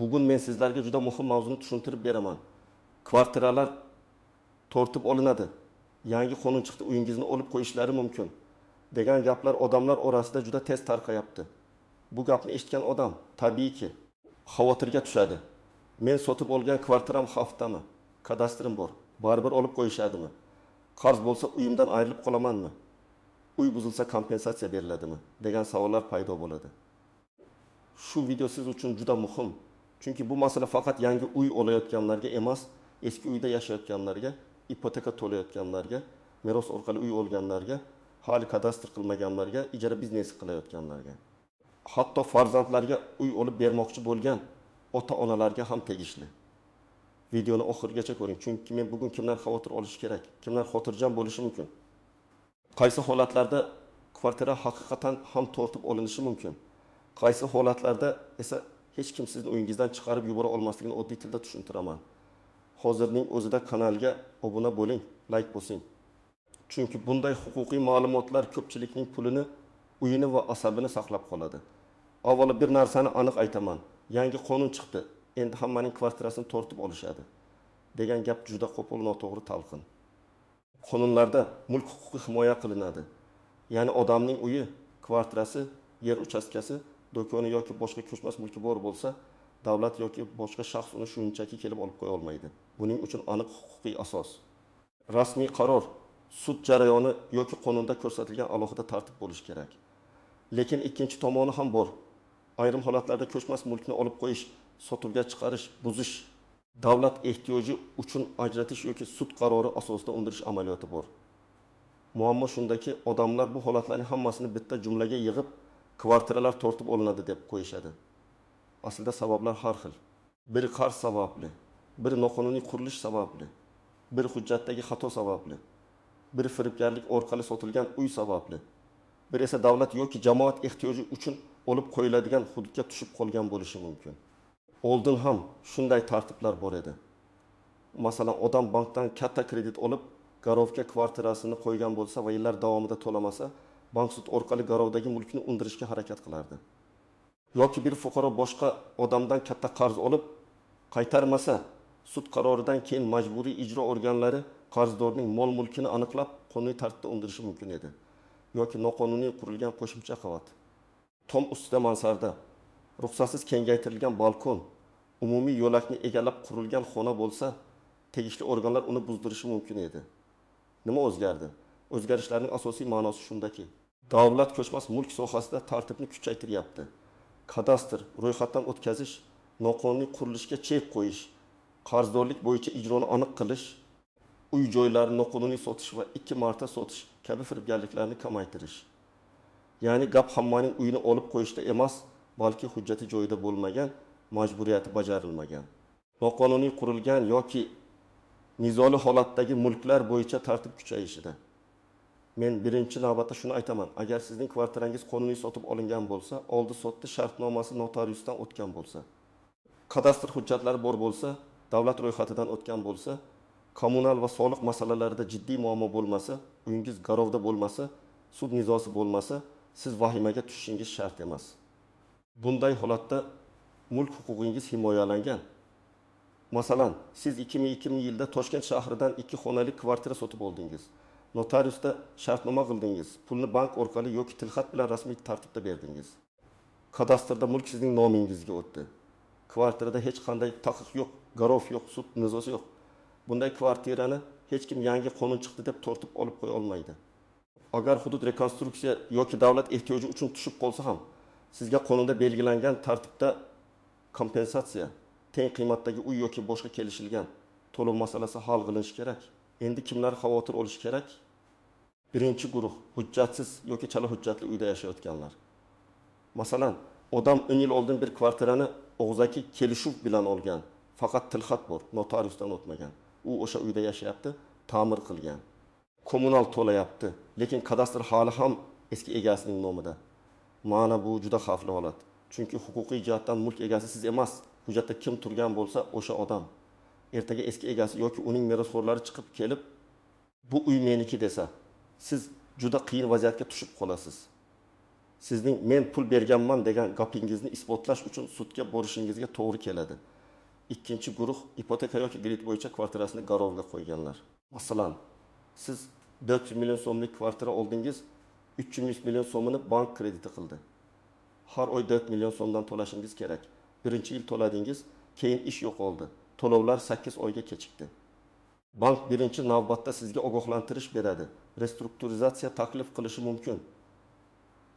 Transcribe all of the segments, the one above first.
Bugun men sizlarga juda muhim mavzuni tushuntirib beraman. Kvartiralar tortib olinadi. Yangi qonun chiqdi, uyingizni olib qo'yishlari mumkin degan gaplar odamlar orasida juda tez tarqayapti. Bu gapni eshitgan odam tabiiyki xavotirga tushadi. Men sotib olgan kvartiram xavfdami? Kadastrim bor. Baribir olib qo'yishadimi? Qarz bo'lsa uyimdan ayrilib qolamanmi? Uy buzilsa kompensatsiya beriladimi? Degan savollar paydo bo'ladi. Shu video siz uchun juda muhim. Chunki bu masala faqat yangi uy olayotganlarga emas, eski uyda yashayotganlarga, ipoteka to'layotganlarga, meros orqali uy olganlarga, hali kadastr qilmaganlarga, ijara biznesi qilayotganlarga, hatto farzandlarga uy olib bermoqchi bo'lgan ota-onalarga ham tegishli. Videoni oxirigacha ko'ring, chunki men bugun kimlar xavotir olishi kerak, kimlar xotirjam bo'lishi mumkin. Qaysi holatlarda kvartira haqiqatan ham tortib olinishi mumkin. Qaysi holatlarda esa hech kim sizni uyingizdan chiqarib yubora olmasligini oddiy tilda tushuntiraman. Hozirning o'zida kanalga obuna bo'ling, like bosing. Chunki bunday huquqiy ma'lumotlar ko'pchilikning pulini, uyini va asabini saqlab qoladi. Avvalo bir narsani aniq aytaman. Yangi qonun chiqdi. Endi hammaning kvartirasini tortib olishadi degan gap juda qo'pol, noto'g'ri talqin. Qonunlarda mulk huquqi himoya qilinadi. Ya'ni odamning uyi, kvartirasi, yer uchastkasi, do'koni yoki boshqa ko'chmas mulki bor bo'lsa, davlat yoki boshqa shaxs uni shunchaki kelib olib qo'ya olmaydi. Buning uchun aniq huquqiy asos, rasmiy qaror, sud jarayoni yoki qonunda ko'rsatilgan alohida tartib bo'lishi kerak. Lekin ikkinchi tomoni ham bor. Ayrim holatlarda ko'chmas mulkni olib qo'yish, sotuvga chiqarish, buzish, davlat ehtiyoji uchun ajratish yoki sud qarori asosida undirish amaliyoti bor. Muammo shundaki, odamlar bu holatlarning hammasini bitta jumlaga yig'ib, kvartiralar tortib olinadi deb qo'yishadi. Aslida sabablar har xil. Biri qarz sababli, biri noqonuniy qurilish sababli, biri hujjatdagi xato sababli, biri firibgarlik orqali sotilgan uy sababli, biri esa davlat yoki jamoat ehtiyoji uchun olib qo'yiladigan hududga tushib qolgan bo'lishi mumkin. Oldin ham shunday tartiblar bor edi. Masalan, odam bankdan katta kredit olib, garovga kvartirasini qo'ygan bo'lsa va yillar davomida to'lamasa, bank sud orqali garovdagi mulkni undirishga harakat qilardi. Yoki bir fuqaro boshqa odamdan katta qarz olib, qaytarmasa, sud qaroridan keyin majburiy ijro organlari qarzdorning mol-mulkini aniqlab, qonuniy tartibda undirishi mumkin edi. Yoki noqonuniy qurilgan qo'shimcha qavat, tom ustida mansarda, ruxsatsiz kengaytirilgan balkon, umumiy yo'lakni egallab qurilgan xona bo'lsa, tegishli organlar uni buzdirishi mumkin edi. Nima o'zgardi? O'zgarishlarning asosiy ma'nosi shundaki, davlat ko'chmas mulk sohasida tartibni kuchaytiryapti. Kadastr, ro'yxatdan o'tkazish, noqonuniy qurilishga chek qo'yish, qarzdorlik bo'yicha ijroni aniq qilish, uy joylarini noqonuniy sotish va 2 marta sotish kabi firibgarliklarni kamaytirish. Ya'ni gap hammaning uyini olib qo'yishda emas, balki hujjati joyida bo'lmagan, majburiyati bajarilmagan, noqonuniy qurilgan yoki nizoli holatdagi mulklar bo'yicha tartib kuchayishida. Men birinchi navbatda shuni aytaman. Agar sizning kvartirangiz qonuniy sotib olingan bo'lsa, oldi sotdi shartnomasi notariusdan o'tgan bo'lsa, kadastr hujjatlari bor bo'lsa, davlat ro'yxatidan o'tgan bo'lsa, kommunal va soliq masalalarida jiddiy muammo bo'lmasa, uyingiz garovda bo'lmasa, sud nizosi bo'lmasa, siz vahimaga tushishingiz shart emas. Bunday holatda mulk huquqingiz himoyalangan. Masalan, siz 2002 yilda Toshkent shahridan 2 xonali kvartira sotib oldingiz. Notariusda shartnoma qildingiz. Pulni bank orqali yoki tilxat bilan rasmiy tartibda berdingiz. Kadastrda mulk sizning nomingizga o'tdi. Kvartirada hech qanday taqiq yo'q, garov yo'q, sud nizosi yo'q. Bunday kvartirani hech kim yangi qonun chiqdi deb tortib olib qo'ya olmaydi. Agar hudud rekonstruksiya yoki davlat ehtiyoji uchun tushib qolsa ham, sizga qonunda belgilangan tartibda kompensatsiya, teng qiymatdagi uy yoki boshqa kelishilgan to'lov masalasi hal qilinishi kerak. Endi kimlar xavotir olishi kerak? Birinchi guruh, hujjatsiz yoki chala hujjatli uyda yashayotganlar. Masalan, odam 10 yil oldin bir kvartirani og'zaki kelishuv bilan olgan, faqat tilxat bor, notariusdan o'tmagan. U o'sha uyda yashayapti, ta'mir qilgan. Kommunal to'layapti, lekin kadastr hali ham eski egasining nomida. Mana bu juda xavfli holat. Chunki huquqiy jihatdan mulk egasi siz emas, hujjatda kim turgan bo'lsa, o'sha odam. Ertaga eski egasi yoki uning merosxo'rlari chiqib kelib, bu uy meniki desa, siz juda qiyin vaziyatga tushib qolasiz. Sizning men pul berganman degan gapingizni isbotlash uchun sudga borishingizga to'g'ri keladi. Ikkinchi guruh ipoteka yoki kredit bo'yicha kvartirasini garovga qo'yganlar. Masalan, siz 400 million so'mlik kvartira oldingiz, 300 million so'mini bank krediti qildi. Har oy 4 million so'mdan to'lashingiz kerak. Birinchi yil to'ladingiz, keyin ish yo'qoldi. To'lovlar 8 oyga kechikdi. Bank birinchi navbatda sizga ogohlantirish beradi. Restrukturizatsiya taklif qilishi mumkin.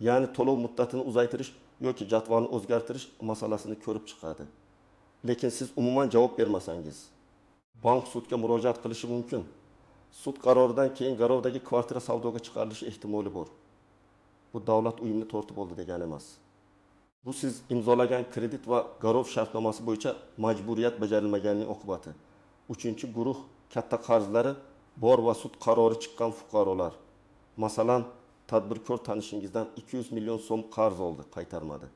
Ya'ni to'lov muddatini uzaytirish yoki jadvalni o'zgartirish masalasini ko'rib chiqadi. Lekin siz umuman javob bermasangiz, bank sudga murojaat qilishi mumkin. Sud qaroridan keyin garovdagi kvartira savdoga chiqarilishi ehtimoli bor. Bu davlat uyimni tortib oldi degani emas. Bu siz imzolagan kredit va garov shartnomasi bo'yicha majburiyat bajarilmaganining oqibati. Uchinchi guruh katta qarzlari bor va sud qarori chiqqan fuqarolar. Masalan, tadbirkor tanishingizdan 200 million so'm qarz oldi, qaytarmadi.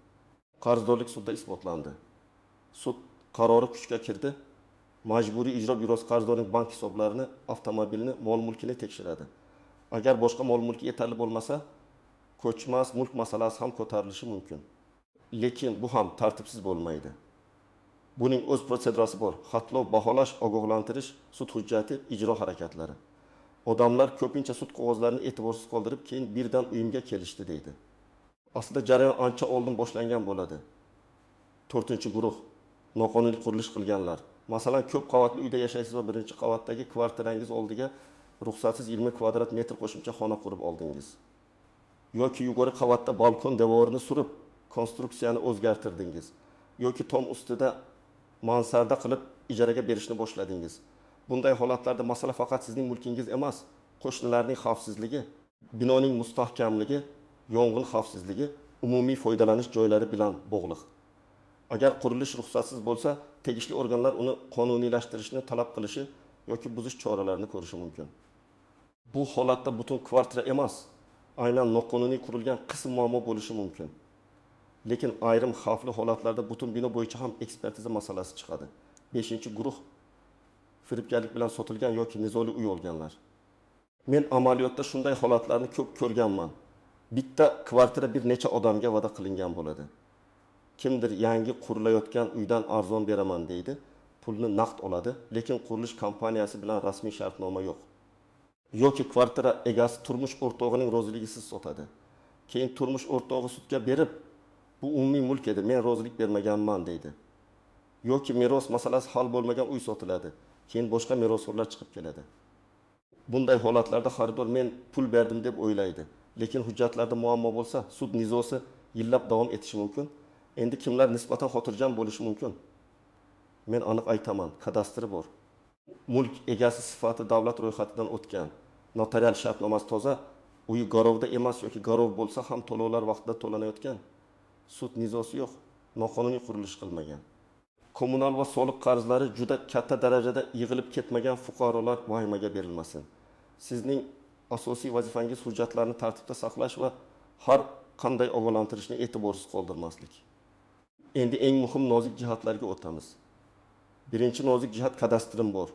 Qarzdorlik sudda isbotlandi. Sud qarori kuchga kirdi. Majburiy ijro byurosi qarzdorning bank hisoblarini, avtomobilni, mol-mulkini tekshiradi. Agar boshqa mol-mulki yetarli bo'lmasa, ko'chmas mulk masalasi ham ko'tarilishi mumkin. Lekin bu ham tartibsiz bo'lmaydi. Buning o'z protsedurasi bor. Xatlov, baholash, ogohlantirish, sud hujjati, ijro harakatlari. Odamlar ko'pincha sud qog'ozlarini e'tiborsiz qoldirib, keyin birdan uyimga kelishdi deydi. Aslida jarayon ancha oldin boshlangan bo'ladi. 4-guruh noqonuniy qurilish qilganlar. Masalan, ko'p qavatli uyda yashaysiz va birinchi qavatdagi kvartirangiz oldiga ruxsatsiz 20 kvadrat metr qo'shimcha xona qurib oldingiz. Yoki yuqori qavatda balkon devorini surib, konstruksiyani o'zgartirdingiz. Yoki tom ustida mansarda qilib ijaraga berishni boshladingiz. Bunday holatlarda masala faqat sizning mulkingiz emas, qo'shnilarning xavfsizligi, binoning mustahkamligi, yong'in xavfsizligi, umumiy foydalanish joylari bilan bog'liq. Agar qurilish ruxsatsiz bo'lsa, tegishli organlar uni qonuniylashtirishni talab qilishi yoki buzish choralarini ko'rishi mumkin. Bu holatda butun kvartira emas, aynan noqonuniy qurilgan qism muammo bo'lishi mumkin. Lekin ayrim xavfli holatlarda butun bino bo'yicha ham ekspertiza masalasi chiqadi. 5-guruh firibgarlik bilan sotilgan yoki nizoli uy olganlar. Men amaliyotda shunday holatlarni ko'p ko'rganman. Bitta kvartira bir necha odamga va'da qilingan bo'ladi. Kimdir yangi qurilayotgan uydan arzon beraman deydi, pulni naqd oladi, lekin qurilish kompaniyasi bilan rasmiy shartnoma yo'q. Yoki kvartira egasi turmush o'rtog'ining roziligisiz sotadi. Keyin turmush o'rtog'i sudga berib, bu umumiy mulk edi, men rozilik bermaganman deydi. Yoki meros masalasi hal bo'lmagan uy sotiladi. Keyin boshqa merosxo'rlar chiqib keladi. Bunday holatlarda xaridor men pul berdim deb o'ylaydi. Lekin hujjatlarda muammo bo'lsa, sud nizosi yillab davom etishi mumkin. Endi kimlar nisbatan xotirjam bo'lishi mumkin? Men aniq aytaman, kadastri bor. Mulk egasi sifati davlat ro'yxatidan o'tgan. Notarial shartnomasi toza, uyi garovda emas yoki garov bo'lsa ham to'lovlar vaqtida to'lanayotgan. Sud nizosi yo'q, noqonuniy qurilish qilmagan. Kommunal va soliq qarzlari juda katta darajada yig'ilib ketmagan fuqarolar vahimaga berilmasin. Sizning asosiy vazifangiz hujjatlarni tartibda saqlash va har qanday ogohlantirishni e'tiborsiz qoldirmaslik. Endi eng muhim nozik jihatlarga o'tamiz. Birinchi nozik jihat kadastrim bor.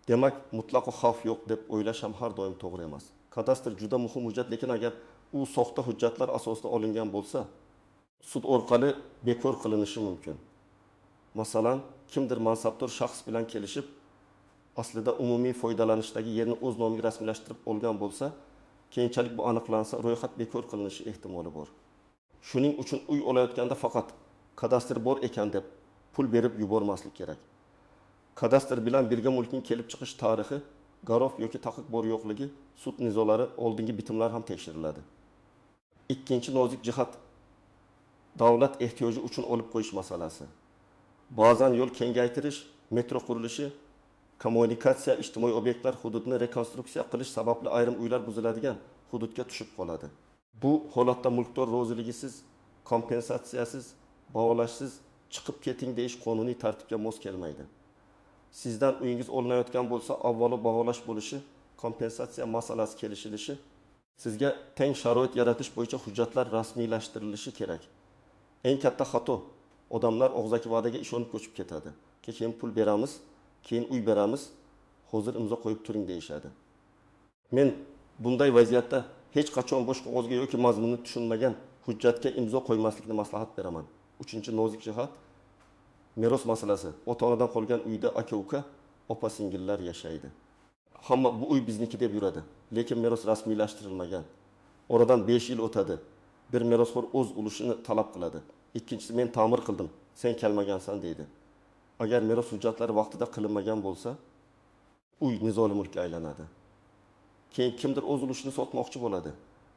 Demak, mutlaqo xavf yo'q deb o'ylash ham har doim to'g'ri emas. Kadastr juda muhim hujjat, lekin agar u soxta hujjatlar asosida olingan bo'lsa, sud orqali bekor qilinishi mumkin. Masalan, kimdir mansabdor shaxs bilan kelishib, aslida umumiy foydalanishdagi yerni o'z nomiga rasmiylashtirib olgan bo'lsa, keyinchalik bu aniqlansa, ro'yxat bekor qilinishi ehtimoli bor. Shuning uchun uy olayotganda faqat kadastr bor ekan deb pul berib yubormaslik kerak. Kadastr bilan birga mulkning kelib chiqish tarixi, garov yoki taqiq bor yo'qligi, sud nizolari, oldingi bitimlar ham tekshiriladi. Ikkinchi nozik jihat davlat ehtiyoji uchun olib qo'yish masalasi. Ba'zan yo'l kengaytirish, metro qurilishi, kommunikatsiya, ijtimoiy obyektlar hududini rekonstruksiya qilish sababli ayrim uylar buziladigan hududga tushib qoladi. Bu holatda mulkdor roziligisiz, kompensatsiyasiz, baholashsiz chiqib keting deyish qonuniy tartibga mos kelmaydi. Sizdan uyingiz olinayotgan bo'lsa, avvalo baholash bo'lishi, kompensatsiya masalasi kelishilishi, sizga teng sharoit yaratish bo'yicha hujjatlar rasmiylashtirilishi kerak. Eng katta xato, odamlar og'zaki va'daga ishonib ko'chib ketadi. Keyin pul beramiz, keyin uy beramiz, hozir imzo qo'yib turing deyishadi. Men bunday vaziyatda hech qachon bosh qog'ozga yoki mazmunni tushunmagan hujjatga imzo qo'ymaslikni maslahat beraman. 3-nozik jihat meros masalasi. Ota-onadan qolgan uyda aka-uka, opa-singillar yashaydi. Hamma bu uy bizniki deb yuradi, lekin meros rasmiylashtirilmagan. Oradan 5 yil o'tadi. Bir merosxo'r o'z ulushini talab qiladi. Ikkinchisi men ta'mir qildim, sen kelmagansan deydi. Agar meros hujjatlari vaqtida qilinmagan bo'lsa, uy nizoli mulkka aylanadi. Keyin kimdir o'z ulushini sotmoqchi bo'ladi.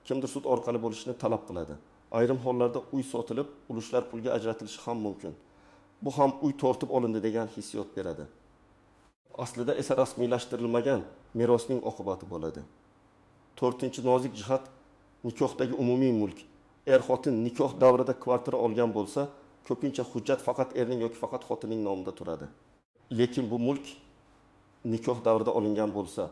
Kimdir sud orqali bo'lishini talab qiladi. Ayrim hollarda uy sotilib, ulushlar pulga ajratilishi ham mumkin. Bu ham uy tortib olindi degan hissiyot beradi. Aslida esa rasmiylashtirilmagan merosning oqibati bo'ladi. 4-nozik jihat nikohdagi umumiy mulk. Er-xotin nikoh davrida kvartira olgan bo'lsa, ko'pincha hujjat faqat erning yoki faqat xotinning nomida turadi. Lekin bu mulk nikoh davrida olingan bo'lsa,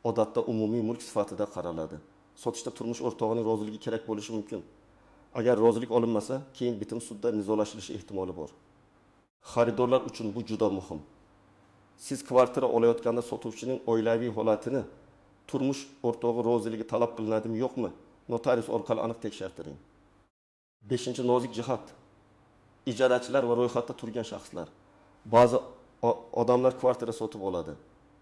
odatda umumiy mulk sifatida qaraladi. Sotishda turmush o'rtog'ining roziligi kerak bo'lishi mumkin. Agar rozilik olinmasa, keyin bitim sudda nizolashilishi ehtimoli bor. Xaridorlar uchun bu juda muhim. Siz kvartira olayotganda sotuvchining oilaviy holatini, turmush o'rtog'i roziligi talab qilinadimi yo'qmi, notarius orqali aniq tekshirtiring. 5-nozik jihat ijarachilar va ro'yxatda turgan shaxslar. Ba'zi odamlar kvartira sotib oladi.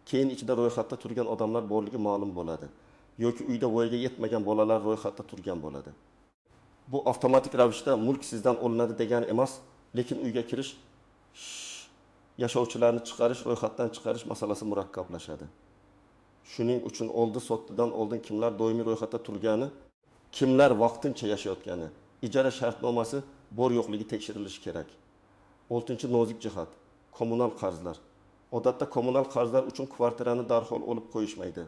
Keyin ichida ro'yxatda turgan odamlar borligi ma'lum bo'ladi. Yoki uyda voyaga yetmagan bolalar ro'yxatda turgan bo'ladi. Bu avtomatik ravishda mulk sizdan olinadi degani emas, lekin uyga kirish, yashovchilarni chiqarish, ro'yxatdan chiqarish masalasi murakkablashadi. Shuning uchun sotdidan oldin kimlar doimiy ro'yxatda turgani, kimlar vaqtincha yashayotgani, ijara shartnomasi bor yo'qligi tekshirilishi kerak. 6-nozik jihat kommunal qarzlar. Odatda kommunal qarzlar uchun kvartirani darhol olib qo'yishmaydi,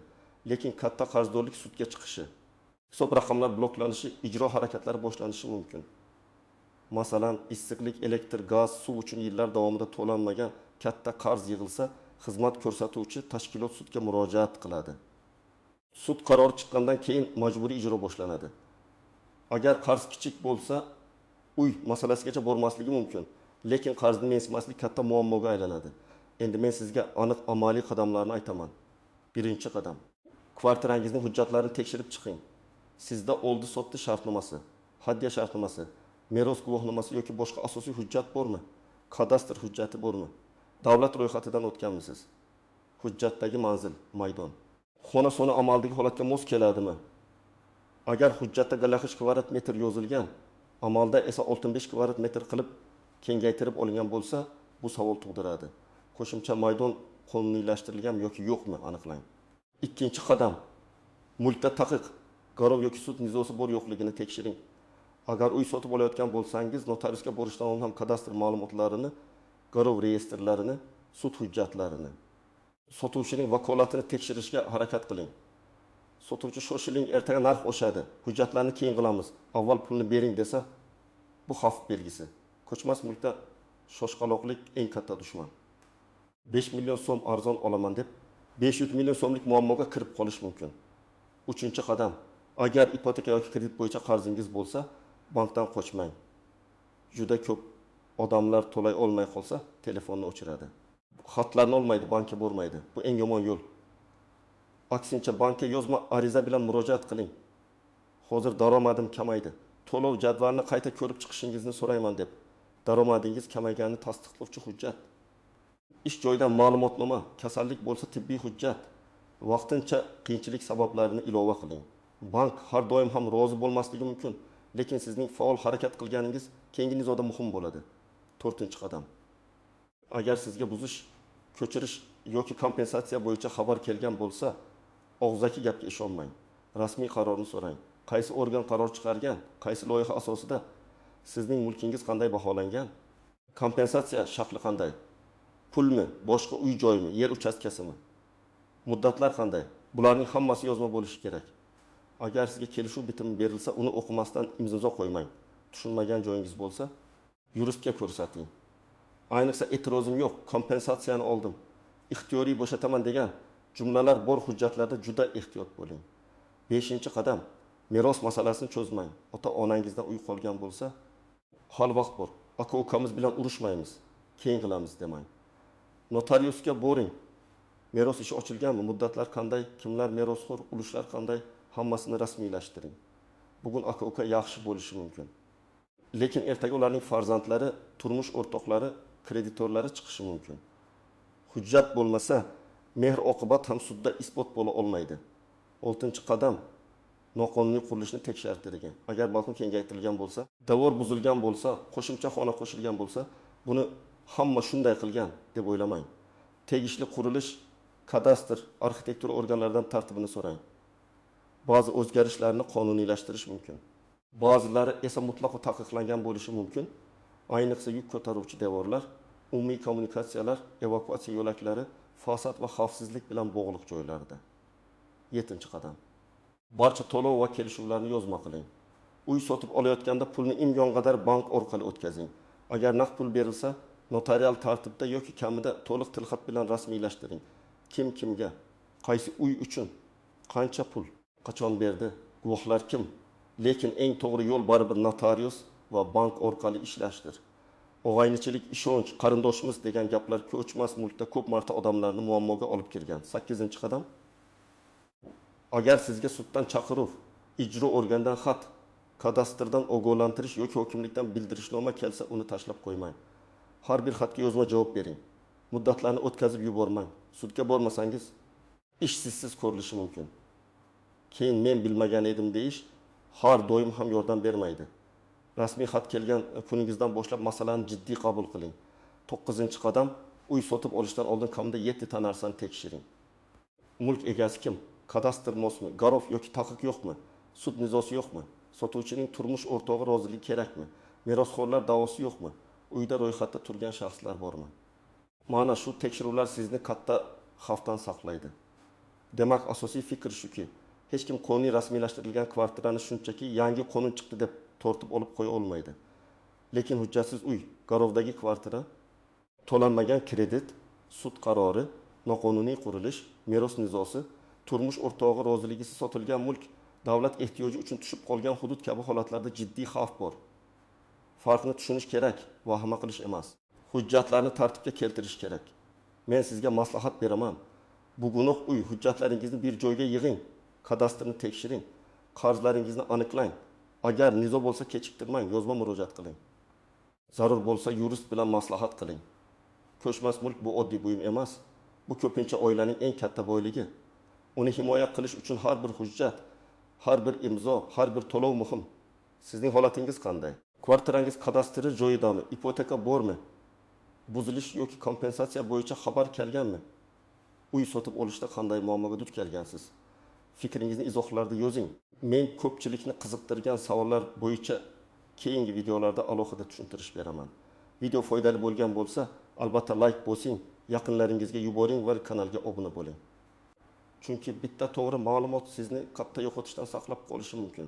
lekin katta qarzdorlik sudga chiqishi, hisob raqamlar bloklanishi, ijro harakatlari boshlanishi mumkin. Masalan, issiqlik, elektr, gaz, suv uchun yillar davomida to'lanmagan katta qarz yig'ilsa, xizmat ko'rsatuvchi tashkilot sudga murojaat qiladi. Sud qarori chiqqandan keyin majburiy ijro boshlanadi. Agar qarz kichik bo'lsa, uy masalasigacha bormasligi mumkin, lekin qarzni mensimaslik katta muammoga aylanadi. Endi men sizga aniq amaliy qadamlarni aytaman. 1-qadam. Kvartirangizning hujjatlarini tekshirib chiqing. Sizda oldi-sotdi shartnomasi, hadya shartnomasi, meros guvohnomasi yoki boshqa asosiy hujjat bormi? Kadastr hujjati bormi? Davlat ro'yxatidan o'tganmisiz? Hujjatdagi manzil, maydon. Xona soni amaldagi holatga mos keladimi? Agar hujjatda galaxish kvadrat metr yozilgan, amalda esa 65 kvadrat metr qilib kengaytirib olingan bo'lsa, bu savol tug'diradi. Qo'shimcha maydon qonuniylashtirilgan yoki yo'qmi aniqlang. 2-qadam. Mulkda taqiq, garov yoki sud nizosi bor yo'qligini tekshiring. Agar uy sotib olayotgan bo'lsangiz, notariusga borishdan oldin ham kadastr ma'lumotlarini, garov reyestrlarini, sud hujjatlarini, sotuvchining vakolatini tekshirishga harakat qiling. Sotuvchi shoshiling, ertaga narx oshadi, hujjatlarni keyin qilamiz, avval pulni bering desa, bu xavf belgisi. Ko'chmas mulkda shoshqaloqlik eng katta dushman. 5 million so'm arzon olaman deb 500 million so'mlik muammoga kirib qolish mumkin. 3-qadam. Agar ipoteka yoki kredit bo'yicha qarzingiz bo'lsa, bankdan qochmang. Juda ko'p odamlar to'lay olmay qolsa, telefonni o'chiradi. Xatlarni olmaydi, bankka bormaydi. Bu eng yomon yo'l. Aksincha bankka yozma ariza bilan murojaat qiling. Hozir daromadim kamaydi. To'lov jadvalini qayta ko'rib chiqishingizni so'rayman deb. Daromadingiz kamayganini tasdiqlovchi hujjat. Ish joyidan ma'lumotnoma, kasallik bo'lsa tibbiy hujjat. Vaqtincha qiyinchilik sabablarini ilova qiling. Bank har doim ham rozi bo'lmasligi mumkin, lekin sizning faol harakat qilganingiz keyingi nizoda muhim bo'ladi. 4-qadam. Agar sizga buzish, ko'chirish yoki kompensatsiya bo'yicha xabar kelgan bo'lsa, og'zaki gapga ishonmang. Rasmiy qarorni so'rang. Qaysi organ qaror chiqargan, qaysi loyiha asosida, sizning mulkingiz qanday baholangan, kompensatsiya shakli qanday, pulmi, boshqa uy joymi, yer uchastkasimi, muddatlar qanday, bularning hammasi yozma bo'lishi kerak. Agar sizga kelishuv bitimi berilsa, uni o'qimasdan imzo qo'ymang. Tushunmagan joyingiz bo'lsa, yuristga ko'rsating. Ayniqsa e'tirozim yo'q, kompensatsiyani oldim, ixtiyoriy bo'shataman degan jumlalar bor hujjatlarda juda ehtiyot bo'ling. 5-qadam. Meros masalasini cho'zmang. Ota-onangizdan uy qolgan bo'lsa, hali vaqt bor. Aka-ukamiz bilan urushmaymiz, keyin qilamiz demang. Notariusga boring. Meros ishi ochilganmi? Muddatlar qanday? Kimlar merosxo'r? Ulushlar qanday? Hammasini rasmiylashtiring. bugun aka-uka yaxshi bo'lishi mumkin. Lekin ertaga ularning farzandlari, turmush o'rtoqlari, kreditorlari chiqishi mumkin. Hujjat bo'lmasa, mehr-oqibat ham sudda isbot bo'la olmaydi. 6-qadam noqonuniy qurilishni tekshirtirilgan. Agar balkon kengaytirilgan bo'lsa, davor buzilgan bo'lsa, qo'shimcha xona qo'shilgan bo'lsa, buni hamma shunday qilgan deb o'ylamang. Tegishli qurilish, kadastr, arxitektura organlaridan tartibini so'rang. Ba'zi o'zgarishlarni qonuniylashtirish mumkin. Ba'zilari esa mutlaqo taqiqlangan bo'lishi mumkin. Ayniqsa yuk ko'taruvchi devorlar, umumiy kommunikatsiyalar, evakuatsiya yo'laklari, fasad va xavfsizlik bilan bog'liq joylarda. 7-qadam. Barcha to'lov va kelishuvlarni yozma qiling. Uy sotib olayotganda pulni imkon-qadar bank orqali o'tkazing. Agar naqd pul berilsa, notarial tartibda yoki kamida to'liq tilxat bilan rasmiylashtiring. Kim kimga, qaysi uy uchun, qancha pul, qachon berdi, guvohlar kim? Lekin eng to'g'ri yo'l baribir notarius va bank orqali ishlashdir. Og'aynichilik, ishonch, qarindoshimiz degan gaplar ko'chmas mulkda ko'p marta odamlarni muammoga olib kirgan. 8-qadam. Agar sizga suddan chaqiruv, ijro organdan xat, kadastrdan ogohlantirish yoki hokimlikdan bildirishnoma kelsa, uni tashlab qo'ymang. Har bir xatga yozma javob bering. Muddatlarni o'tkazib yubormang. Sudga bormasangiz, ish sizsiz ko'rilishi mumkin. Keyin men bilmagan edim deyish har doim ham yordam bermaydi. Rasmiy xat kelgan kuningizdan boshlab masalani jiddiy qabul qiling. 9-qadam. Uy sotib olishdan oldin kamida 7 ta narsani tekshiring. Mulk egasi kim? Kadastr mosmi? Garov yoki taqiq yo'qmi? Sud nizosi yo'qmi? Sotuvchining turmush o'rtog'i roziligi kerakmi? Merosxo'rlar da'vosi yo'qmi? Uyda ro'yxatda turgan shaxslar bormi? Mana shu tekshiruvlar sizni katta xavfdan saqlaydi. Demak, asosiy fikr shuki, hech kim qonuniy rasmiylashtirilgan kvartirani shunchaki yangi qonun chiqdi deb tortib olib qo'ya olmaydi. Lekin hujjatsiz uy, garovdagi kvartira, to'lanmagan kredit, sud qarori, noqonuniy qurilish, meros nizosi, turmush o'rtog'i roziligisiz sotilgan mulk, davlat ehtiyoji uchun tushib qolgan hudud kabi holatlarda jiddiy xavf bor. Farqni tushunish kerak, vahima qilish emas. Hujjatlarni tartibga keltirish kerak. Men sizga maslahat beraman. Bugunoq uy hujjatlaringizni bir joyga yig'ing, kadastrni tekshiring, qarzlaringizni aniqlang. Agar nizo bo'lsa kechiktirmang, yozma murojaat qiling. Zarur bo'lsa yurist bilan maslahat qiling. Ko'chmas mulk bu oddiy buyum emas. Bu ko'pincha oilaning eng katta boyligi. Uni himoya qilish uchun har bir hujjat, har bir imzo, har bir to'lov muhim. Sizning holatingiz qanday? Kvartirangiz kadastri joyidami? Ipoteka bormi? Buzilish yoki kompensatsiya bo'yicha xabar kelganmi? Uy sotib olishda qanday muammoga duch kelgansiz? Fikringizni izohlarda yozing. Men ko'pchilikni qiziqtirgan savollar bo'yicha keyingi videolarda alohida tushuntirish beraman. Video foydali bo'lgan bo'lsa, albatta like bosing, yaqinlaringizga yuboring va kanalga obuna bo'ling. Chunki bitta to'g'ri ma'lumot sizni katta yo'qotishdan saqlab qolishi mumkin.